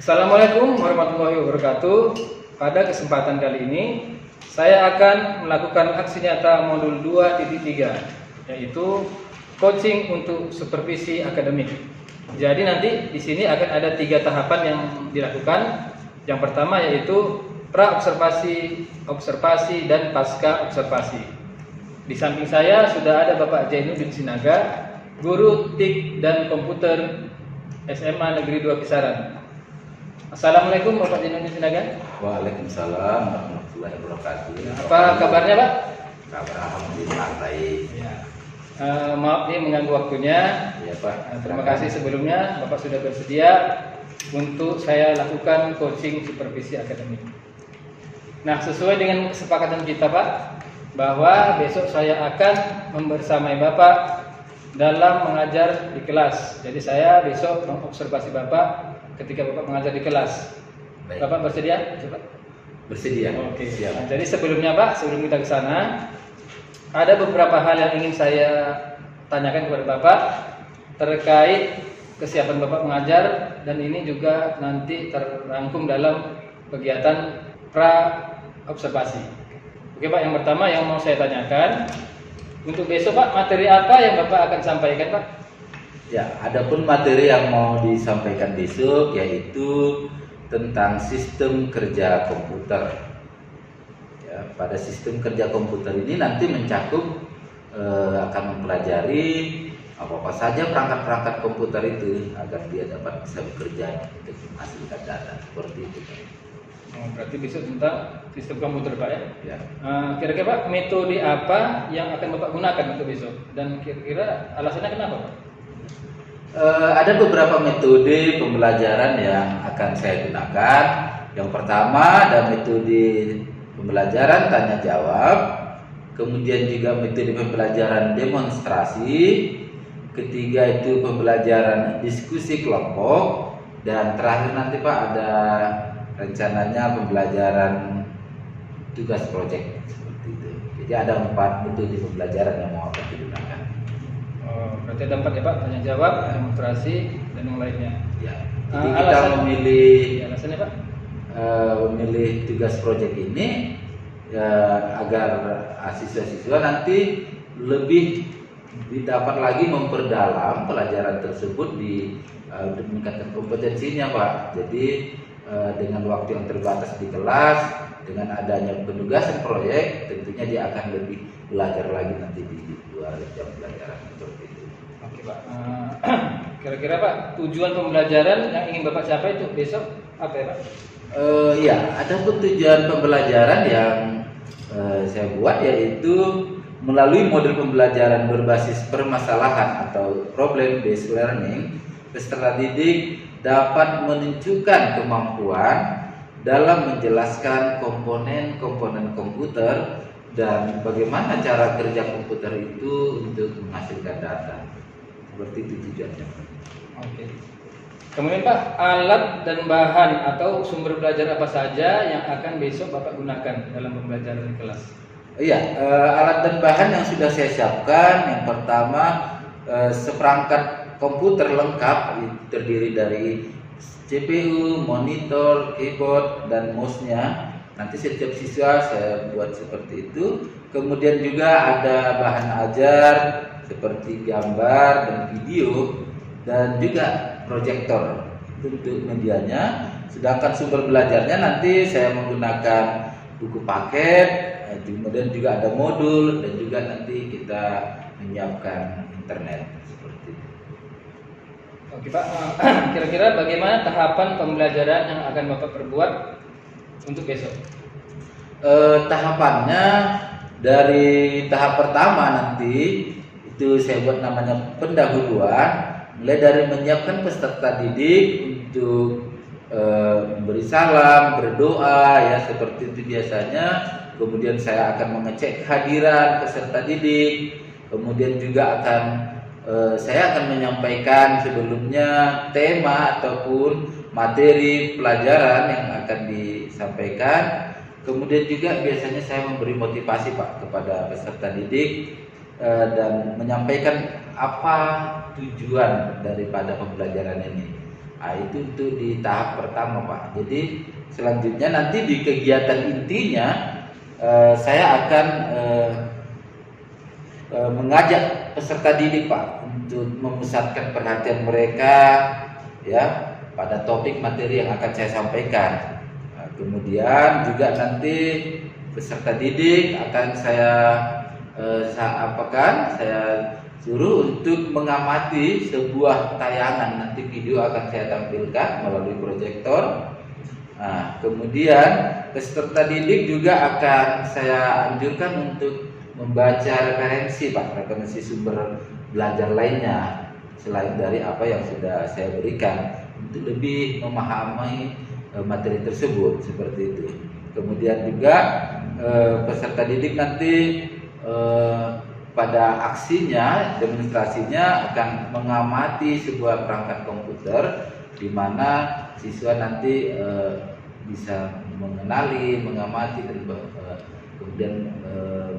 Assalamualaikum warahmatullahi wabarakatuh. Pada kesempatan kali ini saya akan melakukan aksi nyata modul 2.3, yaitu coaching untuk supervisi akademik. Jadi nanti di sini akan ada 3 tahapan yang dilakukan. Yang pertama yaitu pra observasi, observasi dan pasca observasi. Di samping saya sudah ada Bapak Jainuddin Sinaga, guru TIK dan komputer SMA Negeri 2 Kisaran. Assalamualaikum Bapak Jainuddin Sinaga. Waalaikumsalam warahmatullahi wabarakatuh. Apa kabarnya Pak? Kabar alhamdulillah baik. Ya. Maaf nih mengganggu waktunya. Ya Pak. Terima kasih sebelumnya Bapak sudah bersedia untuk saya lakukan coaching supervisi akademik. Nah, sesuai dengan kesepakatan kita Pak, bahwa besok saya akan membersamai Bapak dalam mengajar di kelas. Jadi saya besok mengobservasi Bapak ketika Bapak mengajar di kelas. Baik. Bapak bersedia? Coba. Bersedia. Oke. Siap. Nah, jadi sebelumnya Pak, sebelum kita ke sana, ada beberapa hal yang ingin saya tanyakan kepada Bapak terkait kesiapan Bapak mengajar, dan ini juga nanti terangkum dalam kegiatan pra observasi. Oke Pak, yang pertama yang mau saya tanyakan, untuk besok Pak, materi apa yang Bapak akan sampaikan Pak? Ya, adapun materi yang mau disampaikan besok yaitu tentang sistem kerja komputer. Ya, pada sistem kerja komputer ini nanti mencakup akan mempelajari apa saja perangkat-perangkat komputer itu agar dia dapat bisa bekerja untuk menghasilkan data seperti itu. Berarti besok tentang sistem komputer Pak ya? Ya. Kira-kira Pak, metode apa yang akan Bapak gunakan untuk besok? Dan kira-kira alasannya kenapa Pak? Ada beberapa metode pembelajaran yang akan saya gunakan. Yang pertama ada metode pembelajaran tanya jawab, kemudian juga metode pembelajaran demonstrasi, ketiga itu pembelajaran diskusi kelompok, dan terakhir nanti Pak ada rencananya pembelajaran tugas proyek seperti itu. Jadi ada 4 metode pembelajaran yang mau akan digunakan. Berarti ada 4 ya Pak, tanya jawab, demonstrasi, dan yang lainnya. Ya. Jadi kita Alasan, memilih alasannya Pak? memilih tugas proyek ini agar siswa-siswa nanti lebih dapat lagi memperdalam pelajaran tersebut untuk meningkatkan kompetensinya Pak. Jadi dengan waktu yang terbatas di kelas, dengan adanya penugasan proyek, tentunya dia akan lebih belajar lagi nanti di luar jam pelajaran seperti itu. Oke Pak. Kira-kira Pak, tujuan pembelajaran yang ingin Bapak capai itu besok apa ya Pak? Ya, ada tujuan pembelajaran yang saya buat yaitu melalui model pembelajaran berbasis permasalahan atau problem based learning, peserta didik dapat menunjukkan kemampuan dalam menjelaskan komponen-komponen komputer dan bagaimana cara kerja komputer itu untuk menghasilkan data. Seperti itu tujuannya. Oke. Kemudian Pak, alat dan bahan atau sumber belajar apa saja yang akan besok Bapak gunakan dalam pembelajaran di kelas? Iya, alat dan bahan yang sudah saya siapkan, yang pertama seperangkat komputer lengkap terdiri dari CPU, monitor, keyboard, dan mouse-nya. Nanti setiap siswa saya buat seperti itu. Kemudian juga ada bahan ajar seperti gambar dan video, dan juga proyektor untuk medianya. Sedangkan sumber belajarnya nanti saya menggunakan buku paket, kemudian juga ada modul, dan juga nanti kita menyiapkan internet seperti itu. Oke Pak, kira-kira bagaimana tahapan pembelajaran yang akan Bapak perbuat untuk besok? Tahapannya dari tahap pertama nanti itu saya buat namanya pendahuluan, mulai dari menyiapkan peserta didik untuk memberi salam, berdoa ya seperti itu biasanya. Kemudian saya akan mengecek kehadiran peserta didik. Kemudian juga saya akan menyampaikan sebelumnya tema ataupun materi pelajaran yang akan disampaikan. Kemudian juga biasanya saya memberi motivasi Pak kepada peserta didik dan menyampaikan apa tujuan daripada pembelajaran ini. Nah, itu untuk di tahap pertama Pak. Jadi selanjutnya nanti di kegiatan intinya saya akan mengajak peserta didik Pak untuk memusatkan perhatian mereka ya pada topik materi yang akan saya sampaikan. Nah, kemudian juga nanti peserta didik akan saya saya suruh untuk mengamati sebuah tayangan, nanti video akan saya tampilkan melalui proyektor. Nah, kemudian peserta didik juga akan saya anjurkan untuk membaca referensi sumber belajar lainnya selain dari apa yang sudah saya berikan untuk lebih memahami materi tersebut seperti itu. Kemudian juga peserta didik nanti pada aksinya, demonstrasinya akan mengamati sebuah perangkat komputer di mana siswa nanti bisa mengamati dan kemudian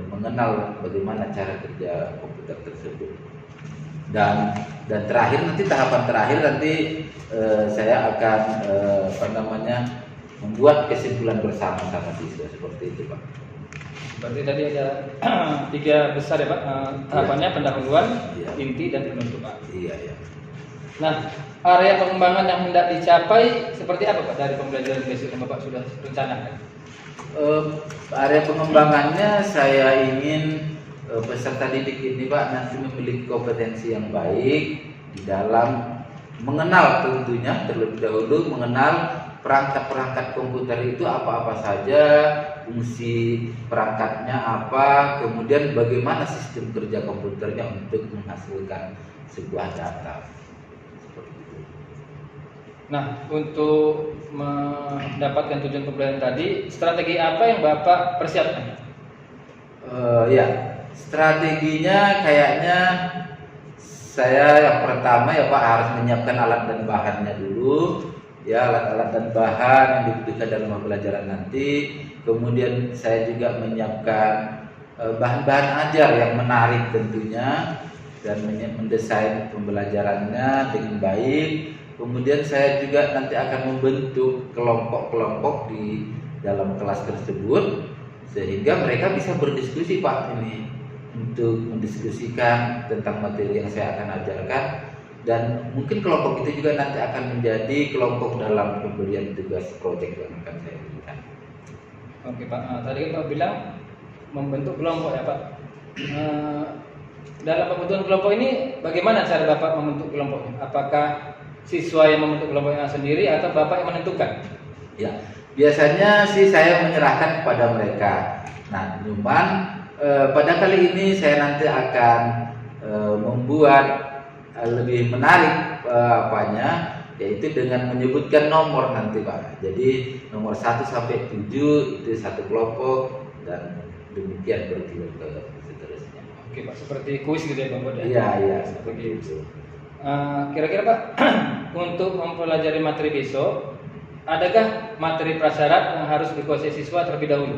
mengenal bagaimana cara kerja komputer tersebut. Dan terakhir nanti tahapan terakhir nanti saya akan membuat kesimpulan bersama sama siswa seperti itu Pak. Berarti tadi ada 3 besar ya Pak, tahapannya ya. Pendahuluan, ya. Inti dan penutupan. Iya ya. Nah, area pengembangan yang hendak dicapai seperti apa Pak dari pembelajaran besok yang Bapak sudah rencanakan? Area pengembangannya saya ingin peserta didik ini Pak nanti memiliki kompetensi yang baik di dalam mengenal, tentunya terlebih dahulu mengenal perangkat-perangkat komputer itu apa-apa saja, fungsi perangkatnya apa, kemudian bagaimana sistem kerja komputernya untuk menghasilkan sebuah data. Seperti itu. Nah, untuk mendapatkan tujuan pembelajaran tadi, strategi apa yang Bapak persiapkan? Ya, strateginya kayaknya saya yang pertama ya Pak harus menyiapkan alat dan bahannya dulu. Ya, alat-alat dan bahan yang dibutuhkan dalam pembelajaran nanti. Kemudian saya juga menyiapkan bahan-bahan ajar yang menarik tentunya dan mendesain pembelajarannya dengan baik. Kemudian saya juga nanti akan membentuk kelompok-kelompok di dalam kelas tersebut sehingga mereka bisa berdiskusi Pak ini untuk mendiskusikan tentang materi yang saya akan ajarkan. Dan mungkin kelompok itu juga nanti akan menjadi kelompok dalam pemberian tugas proyek yang akan saya berikan. Oke Pak, tadi Pak bilang membentuk kelompok ya Pak. Dalam pembentukan kelompok ini bagaimana cara Bapak membentuk kelompoknya? Apakah siswa yang membentuk kelompoknya sendiri atau Bapak yang menentukan? Ya, biasanya sih saya menyerahkan kepada mereka. Nah, cuman pada kali ini saya nanti akan membuat lebih menarik yaitu dengan menyebutkan nomor nanti Pak. Jadi nomor 1 sampai 7 itu satu kelompok dan demikian berkilo seterusnya. Oke Pak, seperti kuis gitu ya Pak Bod? Iya, seperti itu. Kira-kira Pak, untuk mempelajari materi besok, adakah materi prasyarat yang harus dikuasai siswa terlebih dahulu?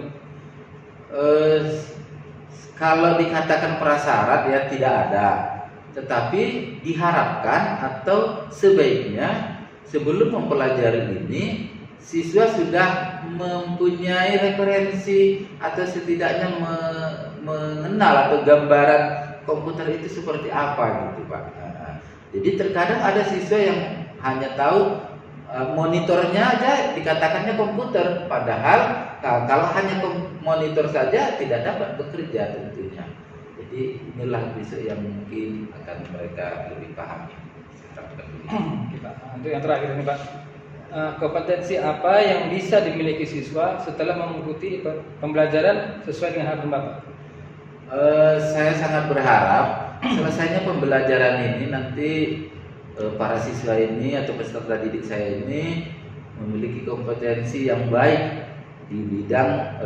Kalau dikatakan prasyarat ya tidak ada. Tetapi diharapkan atau sebaiknya sebelum mempelajari ini siswa sudah mempunyai referensi atau setidaknya mengenal atau gambaran komputer itu seperti apa gitu Pak. Jadi terkadang ada siswa yang hanya tahu monitornya aja dikatakannya komputer, padahal kalau hanya monitor saja tidak dapat bekerja tentunya. Jadi inilah besok yang mungkin akan mereka lebih pahami. Untuk yang terakhir ini Pak, kompetensi apa yang bisa dimiliki siswa setelah mengikuti pembelajaran sesuai dengan harapan Bapak? Saya sangat berharap selesainya pembelajaran ini nanti para siswa ini atau peserta didik saya ini memiliki kompetensi yang baik di bidang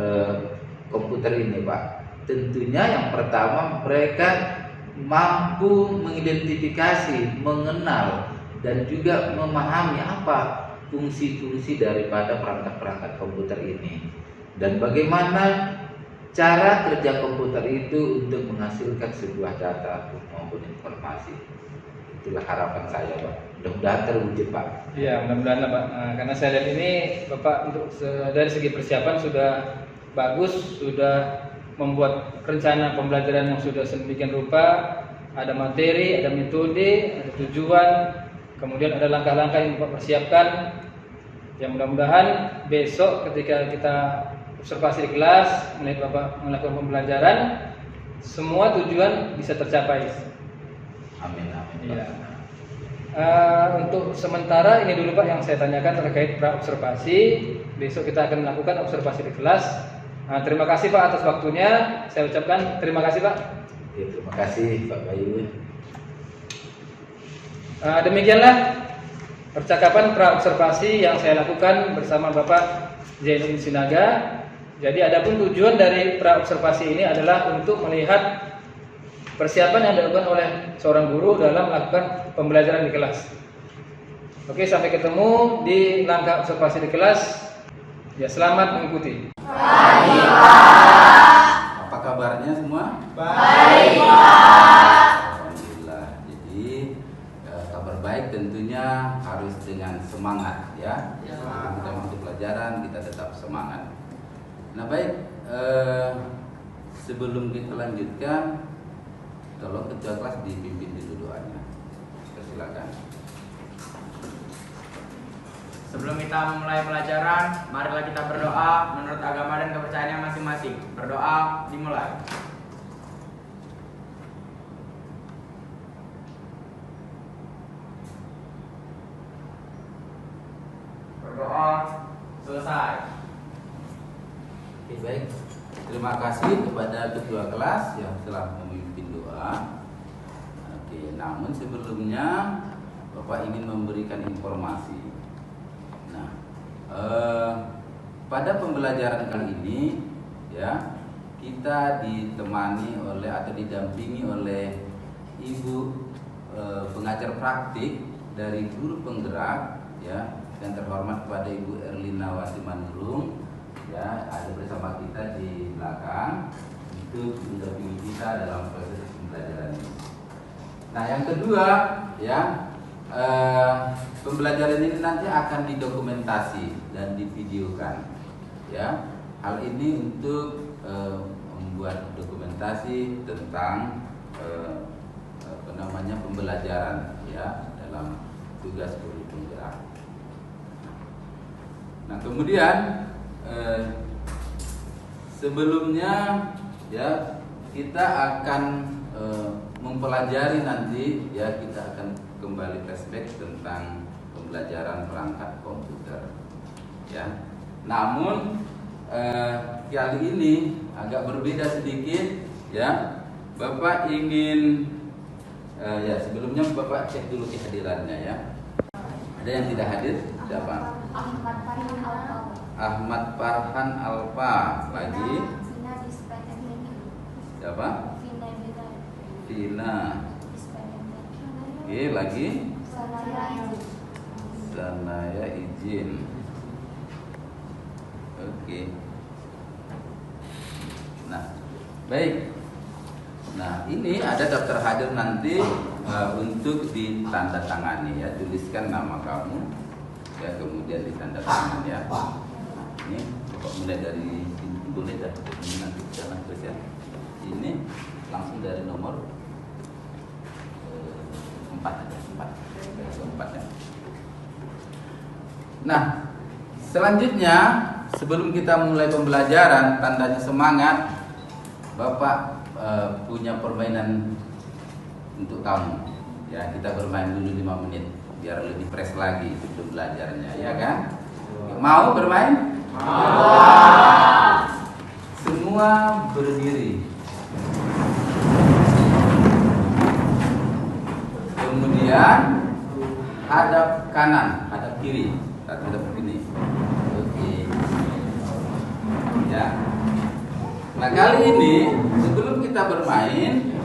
komputer ini Pak. Tentunya yang pertama mereka mampu mengidentifikasi, mengenal dan juga memahami apa fungsi-fungsi daripada perangkat-perangkat komputer ini dan bagaimana cara kerja komputer itu untuk menghasilkan sebuah data maupun informasi. Itulah harapan saya Pak. Mudah-mudahan terwujud Pak. Iya, mudah-mudahan lah Pak. Nah, karena saya lihat ini Bapak dari segi persiapan sudah bagus, sudah membuat rencana pembelajaran yang sudah sedemikian rupa, ada materi, ada metode, ada tujuan, kemudian ada langkah-langkah yang Bapak persiapkan. Yang mudah-mudahan besok ketika kita observasi di kelas, melihat Bapak melakukan pembelajaran, semua tujuan bisa tercapai. Amin amin. Iya. Untuk sementara ini dulu Pak yang saya tanyakan terkait pra-observasi. Besok kita akan melakukan observasi di kelas. Terima kasih Pak atas waktunya. Saya ucapkan terima kasih Pak. Ya, terima kasih Pak Bayu. Demikianlah percakapan pra-observasi yang saya lakukan bersama Bapak Zainuddin Sinaga. Jadi adapun tujuan dari pra-observasi ini adalah untuk melihat persiapan yang dilakukan oleh seorang guru dalam melakukan pembelajaran di kelas. Oke, sampai ketemu di langkah observasi di kelas. Ya, selamat mengikuti. Baik, Pak. Apa kabarnya semua? Baik, Pak. Alhamdulillah. Jadi kabar baik tentunya harus dengan semangat ya. Sebelum kita masuk pelajaran kita tetap semangat. Nah baik, sebelum kita lanjutkan, tolong ketua kelas dipimpin dulu doanya. Silakan. Sebelum kita memulai pelajaran, marilah kita berdoa menurut agama dan kepercayaannya masing-masing. Berdoa dimulai. Berdoa selesai. Oke, baik. Terima kasih kepada ketua kelas yang telah memimpin doa. Oke, namun sebelumnya Bapak ingin memberikan informasi. Nah, pada pembelajaran kali ini ya, kita ditemani oleh atau didampingi oleh Ibu pengajar praktik dari guru penggerak ya, yang terhormat kepada Ibu Erlina Wasimanurung ya, ada bersama kita di belakang untuk mendampingi kita dalam proses pembelajaran ini. Nah, yang kedua ya, pembelajaran ini nanti akan didokumentasi dan divideokan ya. Hal ini untuk membuat dokumentasi tentang pembelajaran ya dalam tugas guru penggerak. Nah, kemudian sebelumnya ya kita akan mempelajari nanti ya, kita akan kembali flashback tentang pembelajaran perangkat komputer ya. Namun kali ini agak berbeda sedikit ya. Bapak ingin ya, sebelumnya Bapak cek dulu kehadirannya ya. Ada yang tidak hadir? Siapa? Ahmad Farhan Alfa. Lagi? Siapa? Vina. Oke, lagi? Sanaya izin. Oke. Nah, baik. Nah, ini ada daftar hadir nanti untuk ditandatangani ya. Tuliskan nama kamu ya, kemudian ditandatangani ya. Ini Bapak mulai dari sini, boleh dah ini nanti jalan terus ya. Ini langsung dari nomor 4 aja, 4 ya. Nah, selanjutnya sebelum kita mulai pembelajaran, tandanya semangat, Bapak punya permainan untuk kamu ya. Kita bermain dulu 5 menit biar lebih fresh lagi sebelum belajarnya ya kan. Mau bermain? Mau. Semua berdiri, kemudian hadap kanan, hadap kiri, hadap begini. Oke ya. Nah, kali ini sebelum kita bermain,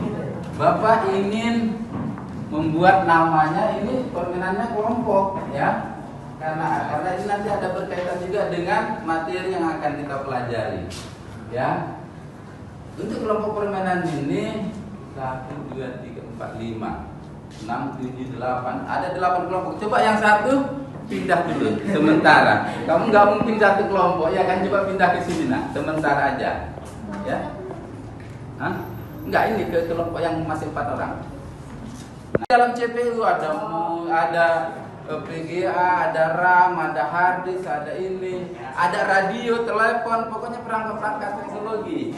Bapak ingin membuat namanya, ini permainannya kelompok ya. Karena ini nanti ada berkaitan juga dengan materi yang akan kita pelajari ya. Untuk kelompok permainan ini 1, 2, 3, 4, 5 6, 7, 8. Ada 8 kelompok. Coba yang satu pindah dulu sementara. Kamu nggak mungkin satu kelompok ya kan, coba pindah ke sini nak, sementara aja. Ya. Hah? Enggak, ini ke kelompok yang masih 4 orang. Nah, dalam CPU ada PGA, ada RAM, ada hard disk, ada ini, ada radio, telepon, pokoknya perangkat-perangkat teknologi.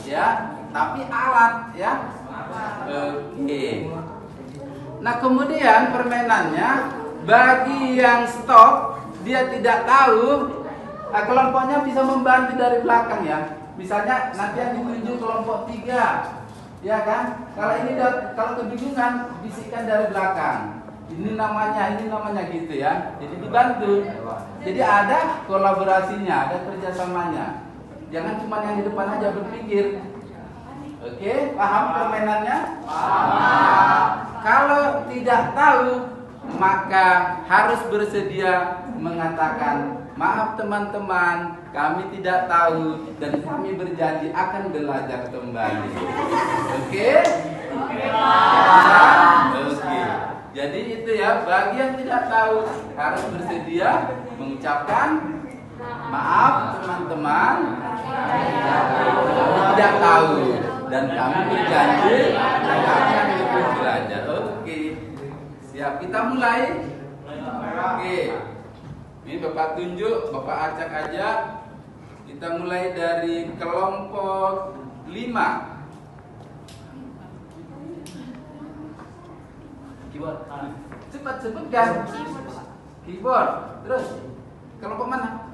Ya, tapi alat ya. Oke. Nah, kemudian permainannya bagi yang stop, dia tidak tahu, kelompoknya bisa membantu dari belakang ya. Misalnya nanti yang ditunjuk kelompok 3, ya kan? Kalau ini kalau kebingungan, bisikkan dari belakang. Ini namanya gitu ya. Jadi dibantu. Jadi ada kolaborasinya, ada kerjasamanya. Jangan cuma yang di depan aja berpikir. Oke, paham permainannya? Paham. Kalau tidak tahu, maka harus bersedia mengatakan, maaf teman-teman, kami tidak tahu dan kami berjanji akan belajar kembali. Oke? Oke. Jadi itu ya, bagi yang tidak tahu harus bersedia mengucapkan maaf teman-teman, kami tidak tahu dan kami berjanji akan lebih belajar. Oke. Siap, kita mulai. Oke. Ini Bapak tunjuk, Bapak acak aja. Kita mulai dari kelompok 5. Keyboard. Cepat sebutkan. Keyboard. Terus kelompok mana?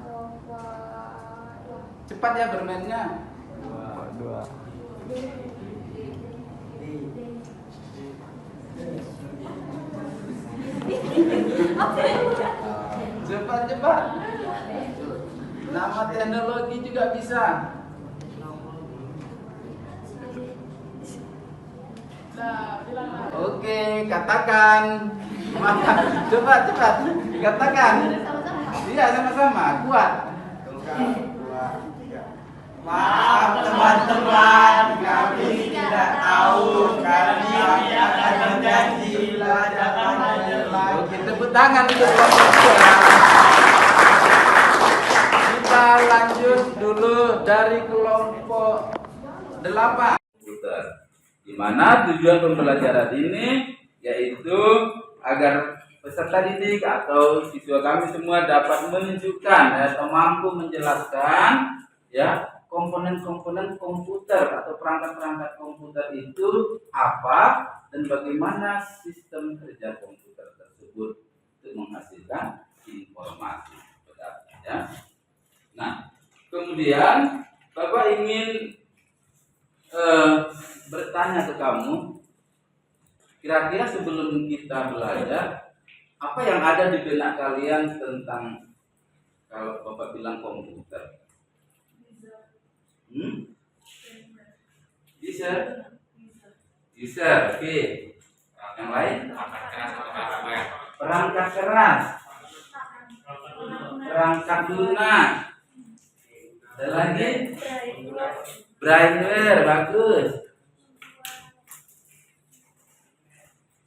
Cepat ya bermainnya. 2. Cepat. Nama teknologi juga bisa. Oke, katakan. Coba cepat. Katakan. Iya, sama-sama. Kuat. Maaf teman-teman, kami tidak tahu, kami akan berjanji belajar lagi. Oke, tepuk tangan untuk kelompok 2. Kita lanjut dulu dari kelompok 8. Di mana tujuan pembelajaran ini yaitu agar peserta didik atau siswa kami semua dapat menunjukkan atau mampu menjelaskan ya komponen-komponen komputer atau perangkat-perangkat komputer itu apa dan bagaimana sistem kerja komputer tersebut untuk menghasilkan informasi. Ya. Nah, kemudian Bapak ingin bertanya ke kamu, kira-kira sebelum kita belajar, apa yang ada di benak kalian tentang kalau Bapak bilang komputer? User, oke. Yang lain? Perangkat keras, perangkat lunak. Ada lagi? Brainware, bagus.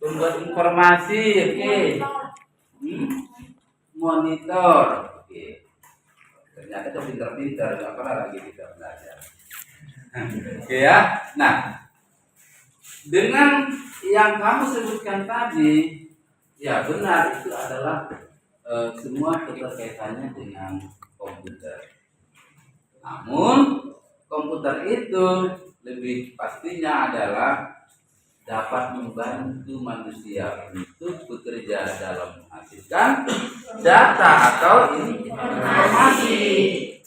Pembuat informasi, oke. Monitor, oke. Ternyata itu pintar-pintar, nggak pernah lagi kita belajar. Oke ya. Nah, dengan yang kamu sebutkan tadi, ya benar itu adalah semua keterkaitannya dengan komputer. Namun komputer itu lebih pastinya adalah dapat membantu manusia untuk bekerja dalam menghasilkan data atau informasi,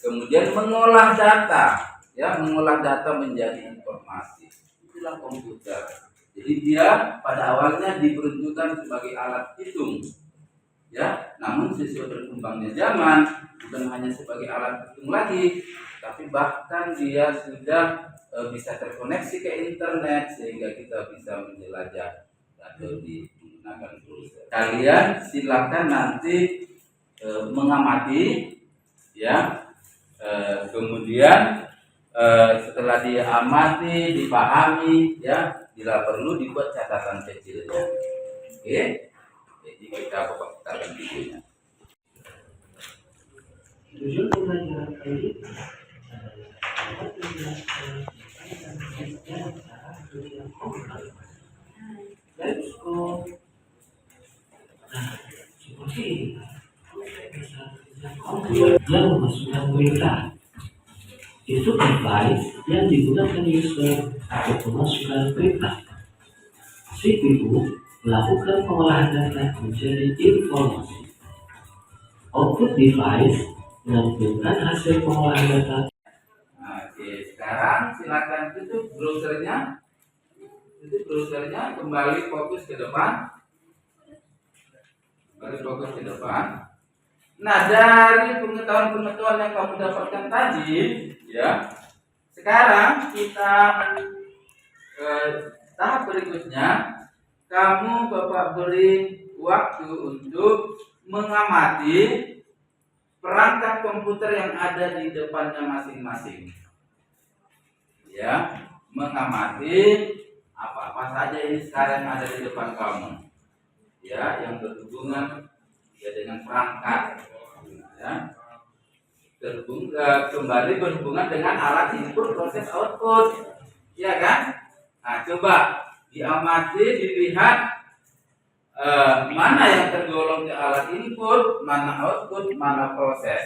kemudian mengolah data, ya mengolah data menjadi informasi. Itulah komputer. Jadi dia pada awalnya diperuntukkan sebagai alat hitung, ya. Namun sesuai berkembangnya zaman bukan hanya sebagai alat hitung lagi, tapi bahkan dia sudah bisa terkoneksi ke internet sehingga kita bisa menjelajah atau menggunakan browser. Kalian silakan nanti mengamati, ya. Kemudian setelah diamati, dipahami, ya, Bila perlu dibuat catatan kecilnya. Oke. Jadi kita akan videonya. Tujuan pembelajaran kali ini adalah menjelaskan kaitan sejarah dunia komputer. Let's go. Nah, seperti ini. Komputer yang memasukkan perintah. Itu device yang digunakan user untuk memasukkan perintah. CPU melakukan pengolahan data menjadi informasi. Output device menampilkan hasil pengolahan data. Nah, oke, sekarang silakan tutup browsernya. Tutup browsernya, kembali fokus ke depan. Kembali fokus ke depan. Nah, dari pengetahuan-pengetahuan yang kamu dapatkan tadi, ya, sekarang kita tahap berikutnya, kamu Bapak beri waktu untuk mengamati perangkat komputer yang ada di depannya masing-masing. Ya, mengamati apa-apa saja ini sekarang ada di depan kamu. Ya, yang berhubungan ya dengan perangkat. Ya. Kembali berhubungan dengan alat input proses output. Ya kan? Nah, coba diamati, dilihat mana yang tergolong ke alat input, mana output, mana proses.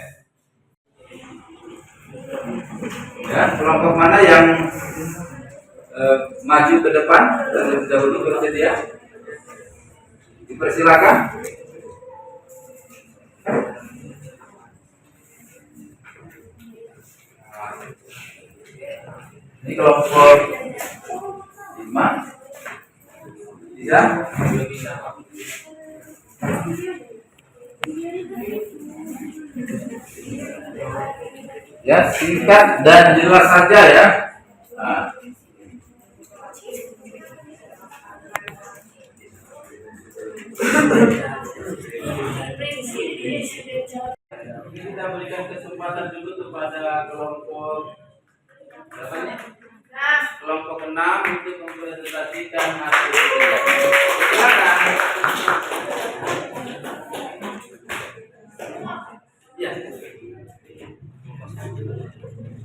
Ya, kelompok mana yang maju ke depan terlebih dahulu bersedia? Dipersilakan. Ini kelompok 5. Bisa? Ya, singkat dan jelas saja ya. Nah. Kita berikan kesempatan dulu kepada kelompok berapa ini? Kelompok 6 untuk mempresentasikan hasil. Silakan. Ya.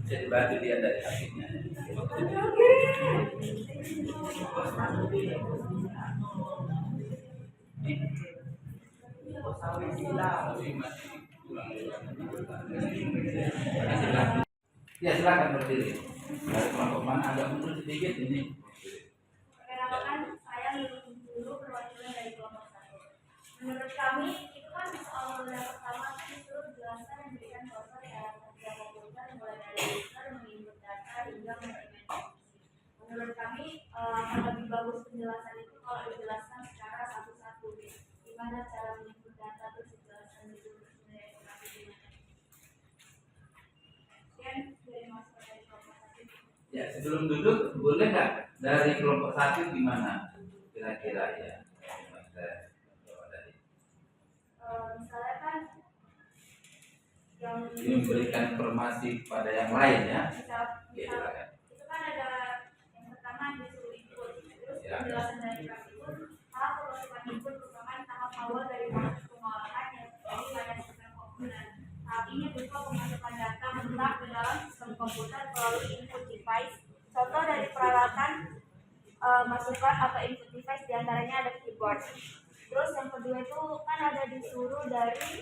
Bisa dibantu dia dari hasilnya. Ya, silakan berdiri. Dari kelompok mana agak mundur sedikit ini. Perkenalkan, saya dulu perwakilan dari kelompok 1. Menurut kami, itu kan soal modal pertama kan disuruh jelaskan dan berikan contoh cara kerja komputer mulai dari user menginput data hingga mengimplementasi. Menurut kami, akan lebih bagus penjelasan itu kalau dijelaskan secara satu-satu. Gimana cara menginput data terus dijelaskan itu sebenarnya informasi gimana. Sekian dari masukan dari kelompok 1. Ya, sebelum duduk boleh nggak dari kelompok 1 gimana kira-kira ya? Misalnya kan yang Ini memberikan informasi kepada yang lain ya. Ya, misal silakan. itu kan ada yang pertama disuruh input, terus Ya. penjelasan dari kami pun tahap pemasukan input merupakan tahap awal dari proses pengolahan yang terjadi pada sistem komputer. Tahap ini berupa pemasukan data mentah ke dalam sistem komputer melalui input device. Contoh dari peralatan masukan atau input device diantaranya ada keyboard. Terus yang kedua itu kan ada disuruh dari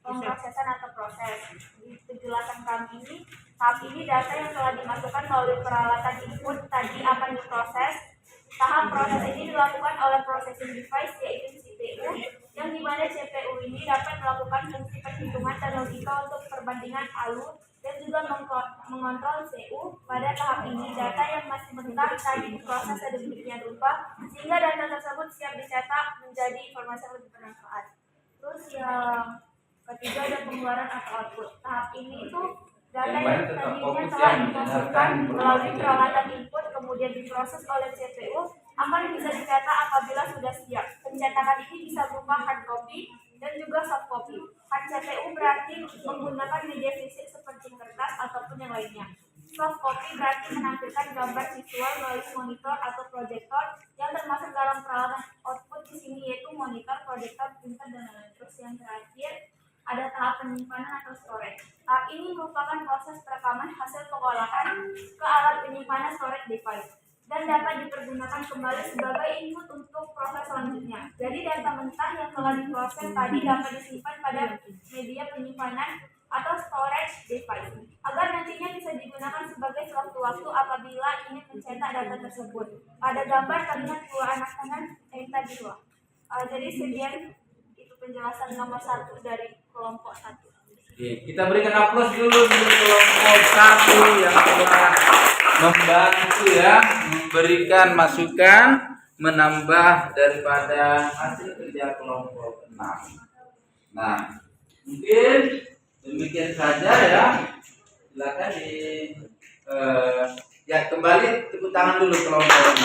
pemrosesan atau proses. Di penjelasan kami ini, tahap ini data yang telah dimasukkan melalui peralatan input tadi akan diproses. Tahap proses ini dilakukan oleh processing device yaitu CPU, yang dimana CPU ini dapat melakukan fungsi perhitungan dan logika untuk perbandingan alur dan juga mengontrol CPU. Pada tahap ini, data yang masih mentah tadi diproses sedemikian rupa sehingga data tersebut siap dicetak menjadi informasi yang lebih bermanfaat. Terus yang ketiga ada pengeluaran atau output. Tahap ini itu data yang tadinya telah dimasukkan melalui peralatan input kemudian diproses oleh CPU akan bisa dicetak apabila sudah siap. Pencetakan ini bisa berupa hard copy dan juga soft copy. Hard CPU berarti menggunakan media fisik seperti kertas ataupun yang lainnya. soft copy berarti menampilkan gambar visual melalui monitor atau proyektor yang termasuk dalam peralatan output di sini yaitu monitor, proyektor, printer, dan lain-lain. Terus yang terakhir ada tahap penyimpanan atau storage. Tahap ini merupakan proses perekaman hasil pengolahan ke alat penyimpanan storage device dan dapat dipergunakan kembali sebagai input untuk proses selanjutnya. Jadi data mentah yang telah diproses tadi dapat disimpan pada media penyimpanan atau storage device agar nantinya bisa digunakan sebagai sewaktu-waktu apabila ingin mencetak data tersebut. Pada gambar terlihat dua anak tangan tadi dua. Jadi sekian itu penjelasan nomor 1 dari kelompok 1. Oke, kita berikan aplaus dulu untuk kelompok 1 yang telah membantu ya, memberikan masukan, menambah daripada hasil kerja kelompok 6. Nah, mungkin demikian saja ya. Silakan ya kembali tepuk tangan dulu kelompok 6.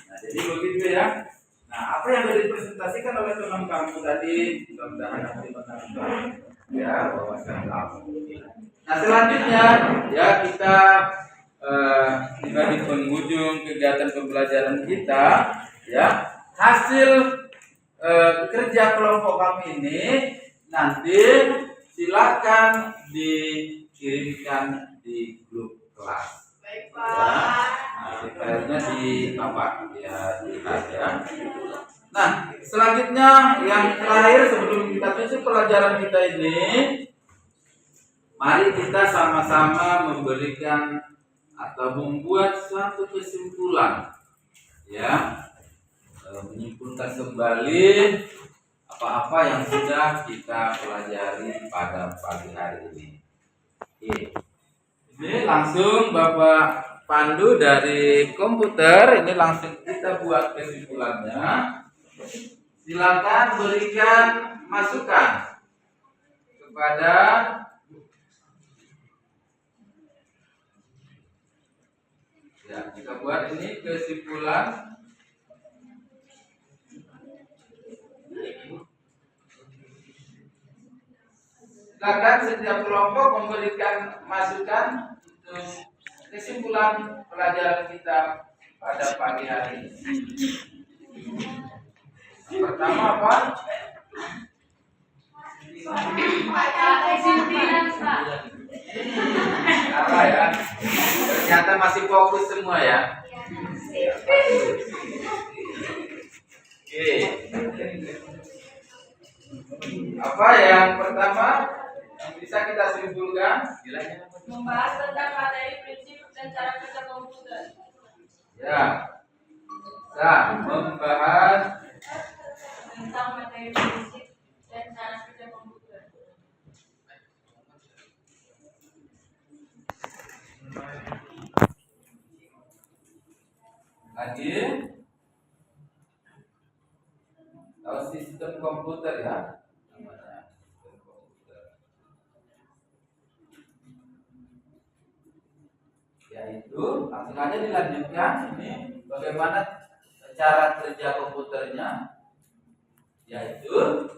Nah, jadi begitu ya. Nah, apa yang dipresentasikan oleh teman kamu tadi, mudah-mudahan nanti menambah ya wawasan kamu. Nah, selanjutnya ya kita tiba di penghujung kegiatan pembelajaran kita ya. Hasil kerja kelompok kami ini nanti silakan dikirimkan di grup kelas. Baik, Ya. Nah, detailnya di apa ya dilihat ya. Nah, selanjutnya yang terakhir sebelum kita tutup pelajaran kita ini, mari kita sama-sama memberikan atau membuat suatu kesimpulan ya. Menyimpulkan kembali apa-apa yang sudah kita pelajari pada pagi hari ini. Oke. Ini langsung Bapak Pandu dari komputer, ini langsung kita buat kesimpulannya. Silakan berikan masukan kepada ya, kita buat ini kesimpulan. Silakan setiap kelompok memberikan masukan untuk kesimpulan pelajaran kita pada pagi hari ini. Yang pertama apa? Apa ya? Ternyata masih fokus semua ya. Oke. Apa yang pertama yang bisa kita simpulkan? membahas tentang materi prinsip dan cara kerja komputer. Ya. Nah, membahas Tentang materi prinsip dan cara kerja komputer. lagi tahu sistem komputer ya. Yaitu langsung aja dilanjutkan ini bagaimana cara kerja komputernya, yaitu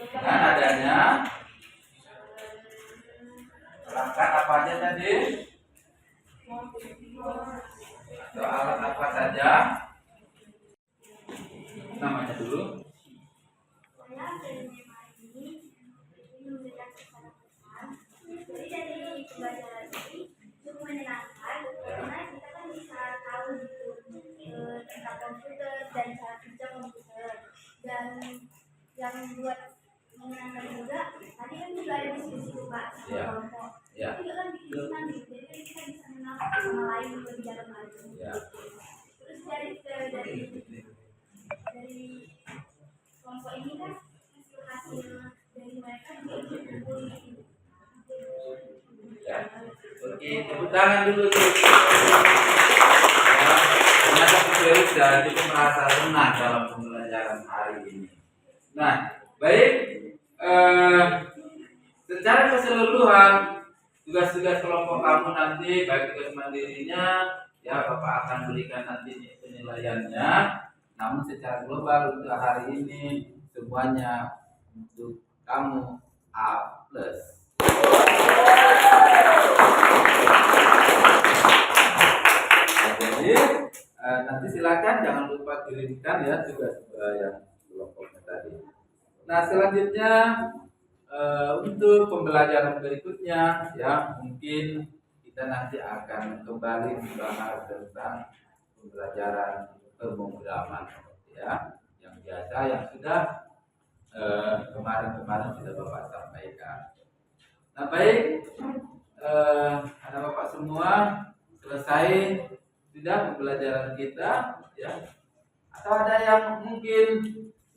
dengan adanya perangkat apa aja tadi atau alat apa saja namanya dulu. Jadi dari pembelajaran ini cukup menyenangkan karena kita kan bisa tahu gitu tentang komputer dan cara kerja komputer, dan yang buat menyenangkan juga tadi kan juga ada diskusi Pak sama Ya. kelompok. Ya. Itu juga kan bikin senang gitu, jadi kan kita bisa mengenal satu sama lain lebih dalam lagi. Ya. Terus dari kelompok ini kan hasil dari mereka juga dikumpul gitu. Ya. Oke, tepuk tangan dulu tuh. Ya, ternyata Fikri sudah cukup merasa senang dalam pembelajaran hari ini. Nah, baik. Secara keseluruhan tugas-tugas kelompok kamu nanti baik tugas mandirinya ya Bapak akan berikan nanti penilaiannya. Namun secara global untuk hari ini semuanya untuk kamu A+. Jadi nanti silakan jangan lupa kirimkan ya tugas yang kelompoknya tadi. Nah selanjutnya untuk pembelajaran berikutnya ya mungkin kita nanti akan kembali membahas tentang pembelajaran pemrograman ya yang biasa yang sudah kemarin sudah Bapak sampaikan. Nah baik, ada Bapak semua selesai sudah pembelajaran kita ya. Atau ada yang mungkin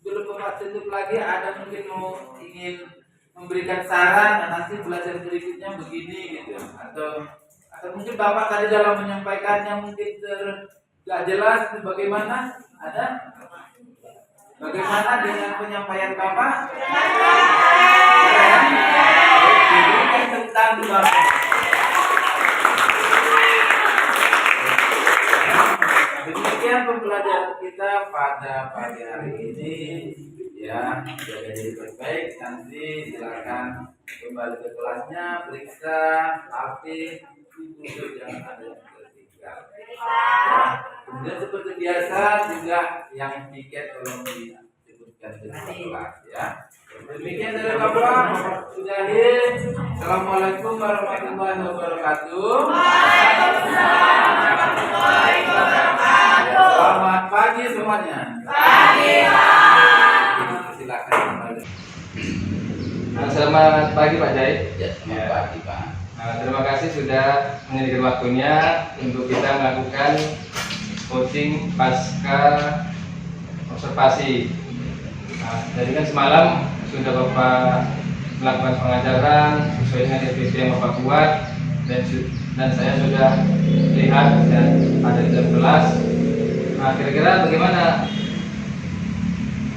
belum Bapak tutup lagi, ada mungkin mau ingin memberikan saran dan nanti belajar berikutnya begini gitu. Atau mungkin Bapak tadi dalam menyampaikannya mungkin tidak jelas itu bagaimana? Ada? Bagaimana dengan penyampaian Bapak? Oke, tentang Bapak. Demikian pembelajaran kita pada pagi hari ini ya. Jadi baik nanti silakan kembali ke kelasnya, periksa, lapis, untuk yang ada yang tertinggal. Ya. Kemudian seperti biasa juga yang tiket tolong disebutkan di kelas ya. Demikian dari Bapak sudahi. Assalamualaikum warahmatullahi wabarakatuh. Selamat pagi semuanya. Silakan kembali. Selamat pagi Pak Jai. Ya, selamat pagi Pak. Terima kasih sudah menyediakan waktunya untuk kita melakukan coaching pasca observasi. Jadi kan semalam sudah Bapak melakukan pengajaran sesuai dengan SPP yang Bapak buat dan saya sudah lihat dan ada di dalam kelas. Kira-kira bagaimana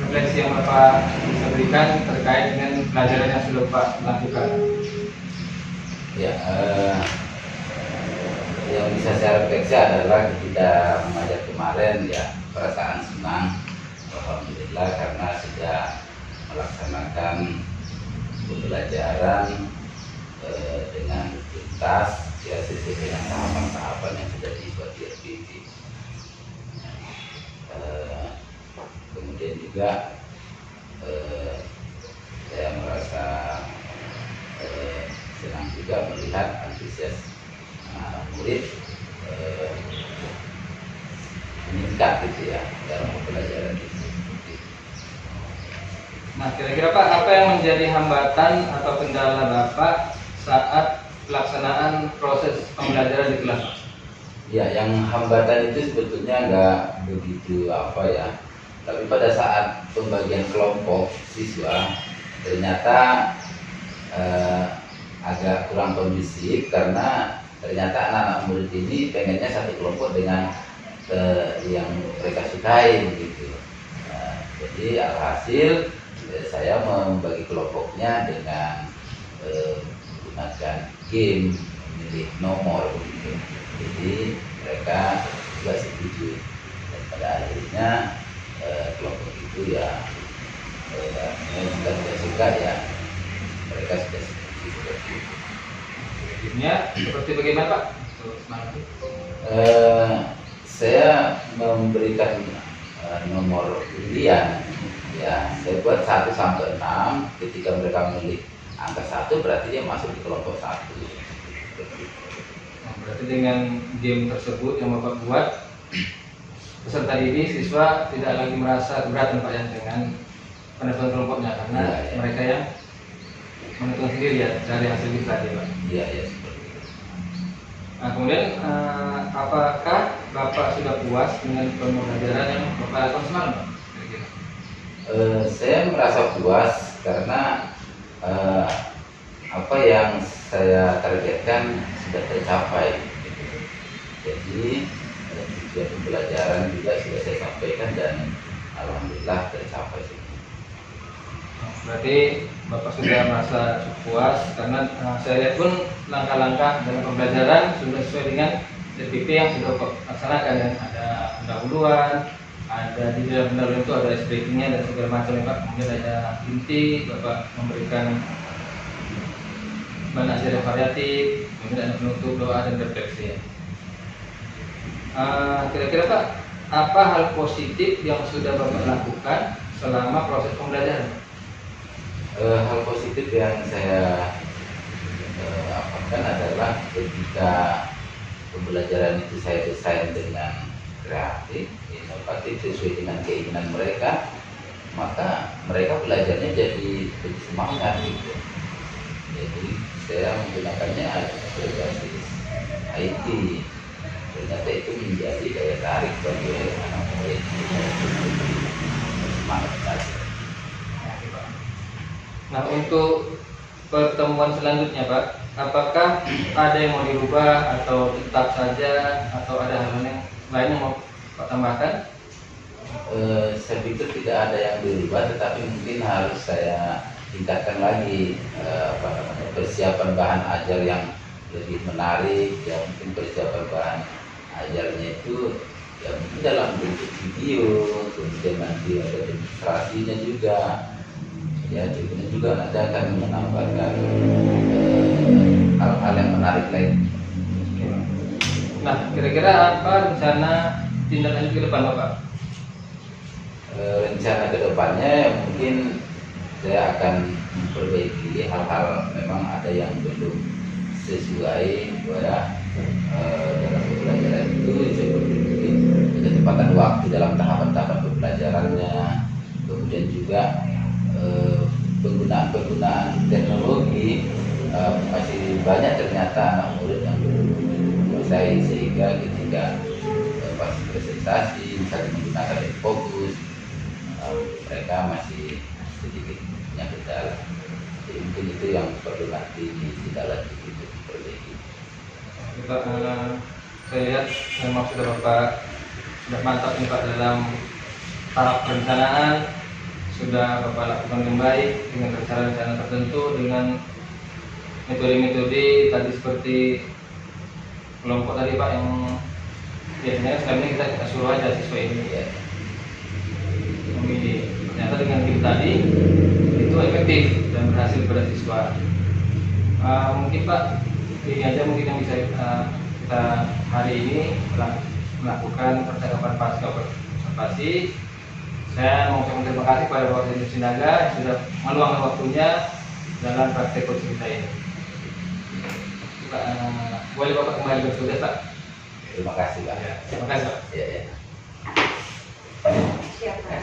refleksi yang Bapak bisa berikan terkait dengan pelajaran yang sudah Bapak lakukan? Ya, yang bisa saya refleksi adalah ketika mengajar kemarin ya perasaan senang, alhamdulillah karena sudah melaksanakan pembelajaran dengan tuntas ya sesuai dengan tahapan-tahapan yang sudah dibuat di SPP. Kemudian juga saya merasa senang juga melihat antusias murid meningkat gitu ya dalam pembelajaran itu. Nah, kira-kira Pak, apa yang menjadi hambatan atau kendala Bapak saat pelaksanaan proses pembelajaran di kelas? Ya, yang hambatan itu sebetulnya nggak begitu apa ya. Tapi pada saat pembagian kelompok siswa ternyata agak kurang kondusif karena ternyata anak-anak murid ini pengennya satu kelompok dengan yang mereka sukai gitu. Jadi alhasil saya membagi kelompoknya dengan menggunakan game, memilih nomor begitu. Jadi mereka juga setuju dan pada akhirnya kelompok itu ya sudah suka ya mereka sudah setuju seperti itu. Gamenya seperti bagaimana Pak? Saya memberikan nomor undian ya, saya buat 1 sampai 6. Ketika mereka memilih angka 1 berarti dia masuk di kelompok 1. Berarti dengan game tersebut yang Bapak buat, peserta didik siswa tidak lagi merasa keberatan Pak ya dengan penentuan kelompoknya karena mereka yang menentukan sendiri ya dari hasil kita tadi Pak. Iya ya seperti itu. Nah kemudian apakah Bapak sudah puas dengan pembelajaran yang Bapak lakukan semalam Pak? Saya merasa puas karena apa yang saya targetkan sudah tercapai. Jadi tujuan pembelajaran juga sudah saya sampaikan dan alhamdulillah tercapai. Berarti Bapak sudah merasa puas karena saya lihat pun langkah-langkah dalam pembelajaran sudah sesuai dengan SPP yang sudah Bapak laksanakan ya. Ada pendahuluan, ada di dalam pendahuluan itu ada SPK-nya dan segala macam ya Pak. Kemudian ada inti, Bapak memberikan bahan ajar yang variatif, kemudian ada penutup, doa dan refleksi ya. Kira-kira Pak, apa hal positif yang sudah Bapak lakukan selama proses pembelajaran? Hal positif yang saya apakan adalah ketika pembelajaran itu saya desain dengan kreatif, inovatif sesuai dengan keinginan mereka, maka mereka belajarnya jadi lebih semangat gitu. Jadi saya menggunakannya berbasis IT. Ternyata itu menjadi daya tarik bagi anak murid semangat belajar. Nah, untuk pertemuan selanjutnya Pak, apakah ada yang mau dirubah atau tetap saja atau ada hal yang lain yang mau Pak tambahkan? Saya pikir tidak ada yang dirubah, tetapi mungkin harus saya tingkatkan lagi persiapan bahan ajar yang lebih menarik. Ya mungkin persiapan bahan ajarnya itu ya mungkin dalam bentuk video, kemudian nanti ada demonstrasinya juga. Ya, juga nanti akan menambahkan hal-hal yang menarik lain. Nah, kira-kira apa rencana tindak lanjut ke depan Bapak? Rencana kedepannya mungkin saya akan memperbaiki hal-hal memang ada yang belum sesuai pada dalam pembelajaran itu, seperti mungkin kecepatan waktu dalam tahapan-tahapan pembelajarannya, kemudian juga penggunaan teknologi masih banyak ternyata anak murid yang belum menguasai, sehingga ketika pas presentasi misalnya menggunakan fokus mereka masih sedikit punya kendala. Jadi mungkin itu yang perlu nanti ditindaklanjuti untuk diperbaiki. Pak, saya lihat memang sudah Bapak sudah mantap nih Pak dalam tahap perencanaan, sudah Bapak lakukan dengan baik dengan rencana-rencana tertentu, dengan metode-metode tadi seperti kelompok tadi Pak, yang biasanya sekarang ini kita suruh aja siswa ini ya memilih. Ternyata dengan tim tadi itu efektif dan berhasil pada siswa. Mungkin Pak, ini aja mungkin yang bisa kita hari ini melakukan percakapan pasca observasi. Saya mengucapkan terima kasih kepada Bapak Seni Sinaga yang sudah meluangkan waktunya dalam praktek coaching kita ini. Pak, boleh Bapak kembali bertugas Pak? Terima kasih Pak. Terima kasih Pak. Ya, ya. Siap, Pak.